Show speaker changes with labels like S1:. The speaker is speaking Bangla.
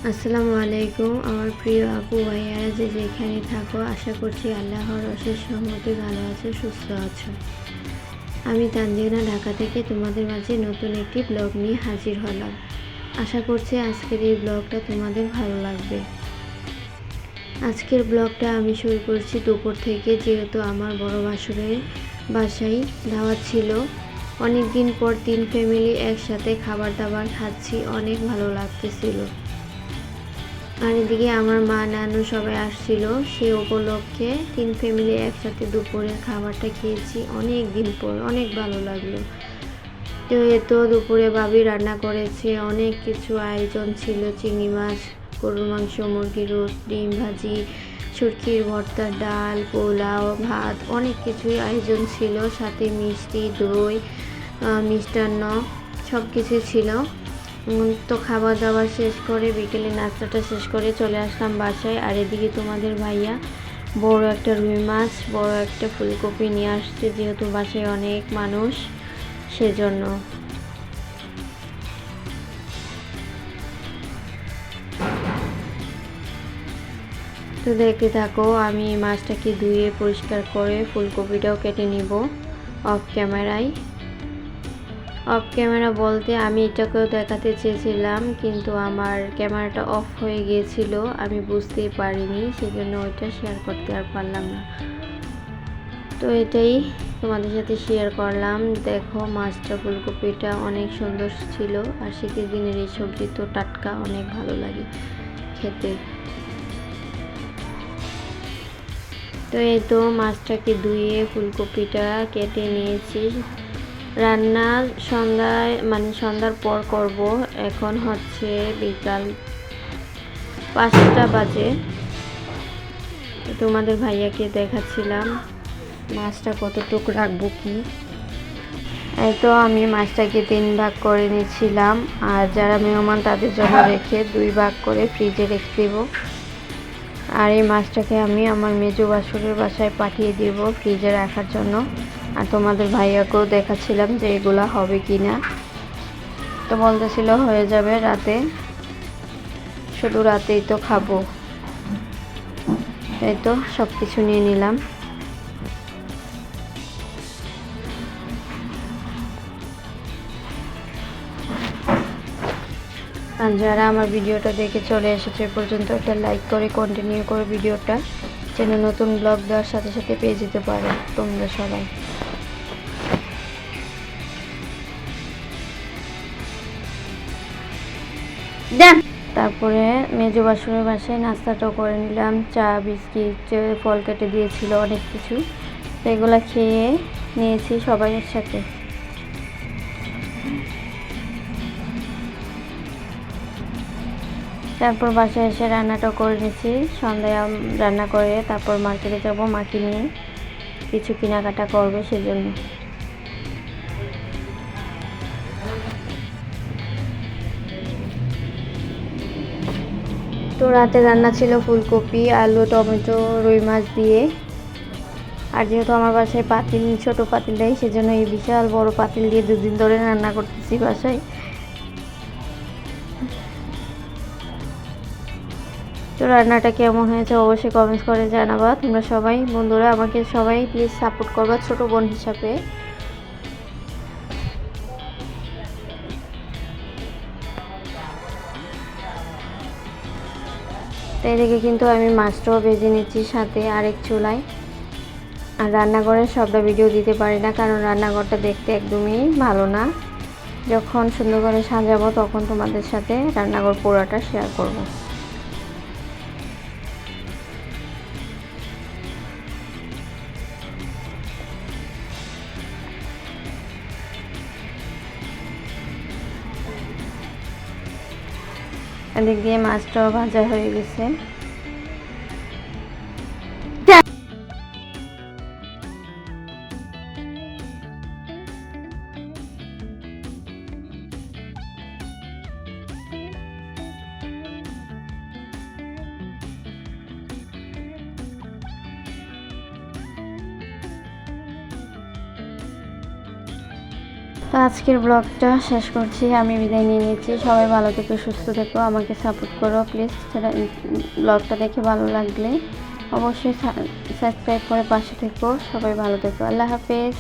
S1: আসসালামু আলাইকুম আমার প্রিয় আপু ভাইয়ারা যে যেখানে থাকো, আশা করছি আল্লাহর অশেষ রহমতে ভালো আছো, সুস্থ আছো। আমি তানজিনা ঢাকা থেকে তোমাদের মাঝে নতুন একটি ব্লগ নিয়ে হাজির হলাম। আশা করছি আজকের এই ব্লগটা তোমাদের ভালো লাগবে। আজকের ব্লগটা আমি শুরু করছি দুপুর থেকে, যেহেতু আমার বড় ভাসুরের বাসায় দাওয়াত ছিল। অনেক দিন পর 3 ফ্যামিলি একসাথে খাবার দাবার খাচ্ছি, অনেক ভালো লাগতেছিল। আর এদিকে আমার মা নানু সবাই আসছিল, সে উপলক্ষে 3 ফ্যামিলি একসাথে দুপুরের খাবারটা খেয়েছি অনেক দিন পর, অনেক ভালো লাগলো। তো দুপুরে ভাবি রান্না করেছে, অনেক কিছু আয়োজন ছিল, চিংড়ি মাছ, গরুর মাংস, মুরগির রোস্ট, ডিম ভাজি, শুটকির ভর্তা, ডাল, পোলাও, ভাত, অনেক কিছুই আয়োজন ছিল, সাথে মিষ্টি, দই, মিষ্টান্ন সব কিছু ছিল। তো খাবার দাবার শেষ করে বিকেলে নাস্তাটা শেষ করে চলে আসলাম বাসায়। আর এদিকে তোমাদের ভাইয়া বড় একটা রুই মাছ, বড় একটা ফুলকপি নিয়ে আসছে, যেহেতু বাসায় অনেক মানুষ সেজন্য। তো দেখতে থাকো, আমি মাছটাকে ধুয়ে পরিষ্কার করে ফুলকপিটাও কেটে নিব অফ ক্যামেরায়। অফ ক্যামেরা বলতে আমি এটাকেও দেখাতে চেয়েছিলাম, কিন্তু আমার ক্যামেরাটা অফ হয়ে গিয়েছিল, আমি বুঝতেই পারিনি, সেজন্য ওইটা শেয়ার করতে আর পারলাম না। তো এটাই তোমাদের সাথে শেয়ার করলাম। দেখো মাছটা, ফুলকপিটা অনেক সুন্দর ছিল, আর শীতের দিনের এই সবজি তো টাটকা, অনেক ভালো লাগে খেতে। তো এই তো মাছটাকে ধুয়ে ফুলকপিটা কেটে নিয়েছি। রান্না সন্ধ্যার পর করব। এখন হচ্ছে বিকাল 5টা বাজে। তোমাদের ভাইয়াকে দেখাচ্ছিলাম মাছটা কতটুকু রাখবো কি। এই তো আমি মাছটাকে 3 ভাগ করে নিয়েছিলাম, আর যারা মেহমান তাদের জন্য রেখে 2 ভাগ করে ফ্রিজে রেখে দেব। আর এই মাছটাকে আমি আমার মেজো বাসুরের বাসায় পাঠিয়ে দেব ফ্রিজে রাখার জন্য। আর তোমাদের ভাইয়াকেও দেখাচ্ছিলাম যে এগুলা হবে কি না, তো বলতেছিল হয়ে যাবে রাতে, শুধু রাতেই তো খাবো। এই তো সব কিছু নিয়ে নিলাম। আর যারা আমার ভিডিওটা দেখে চলে এসেছে পর্যন্ত, একটা লাইক করে কন্টিনিউ করে ভিডিওটা, যেন নতুন ব্লগ দেওয়ার সাথে সাথে পেয়ে যেতে পারো তোমরা সবাই। তারপরে মেজো বাসুরের বাসায় নাস্তাটাও করে নিলাম, চা, বিস্কিট, ফল কেটে দিয়েছিল অনেক কিছু, তো এগুলো খেয়ে নিয়েছি সবাই একসাথে। তারপর বাসায় এসে রান্নাটা করে নিয়েছি, সন্ধ্যায় রান্না করে তারপর মার্কেটে যাব, মাকে নিয়ে কিছু কেনাকাটা করবে সেজন্য। তো রাতে রান্না ছিল ফুলকপি, আলু, টমেটো, রুই মাছ দিয়ে। আর যেহেতু আমার বাসায় পাতিল, ছোটো পাতিল দেয়, সেজন্য এই বিশাল বড় পাতিল দিয়ে 2 দিন ধরে রান্না করতেছি বাসায়। তো রান্নাটা কেমন হয়েছে অবশ্যই কমেন্টস করে জানাবা তোমরা সবাই। বন্ধুরা আমাকে সবাই প্লিজ সাপোর্ট করবা ছোট বোন হিসাবে। তো এদিকে কিন্তু আমি মাছটাও ভেজে নিচ্ছি সাথে আরেক চুলায়। আর রান্নাঘরের সবটা ভিডিও দিতে পারি না, কারণ রান্নাঘরটা দেখতে একদমই ভালো না। যখন সুন্দর করে সাজাবো তখন তোমাদের সাথে রান্নাঘর পুরোটা শেয়ার করব। এদিক দিয়ে মাছটাও ভাজা হয়ে গেছে।
S2: তো আজকের ব্লগটা শেষ করছি, আমি বিদায় নিয়ে নিচ্ছি। সবাই ভালো থেকো, সুস্থ থেকো, আমাকে সাপোর্ট করো প্লিজ। ব্লগটা দেখে ভালো লাগলে অবশ্যই সাবস্ক্রাইব করে পাশে থেকো। সবাই ভালো থেকো, আল্লাহ হাফেজ।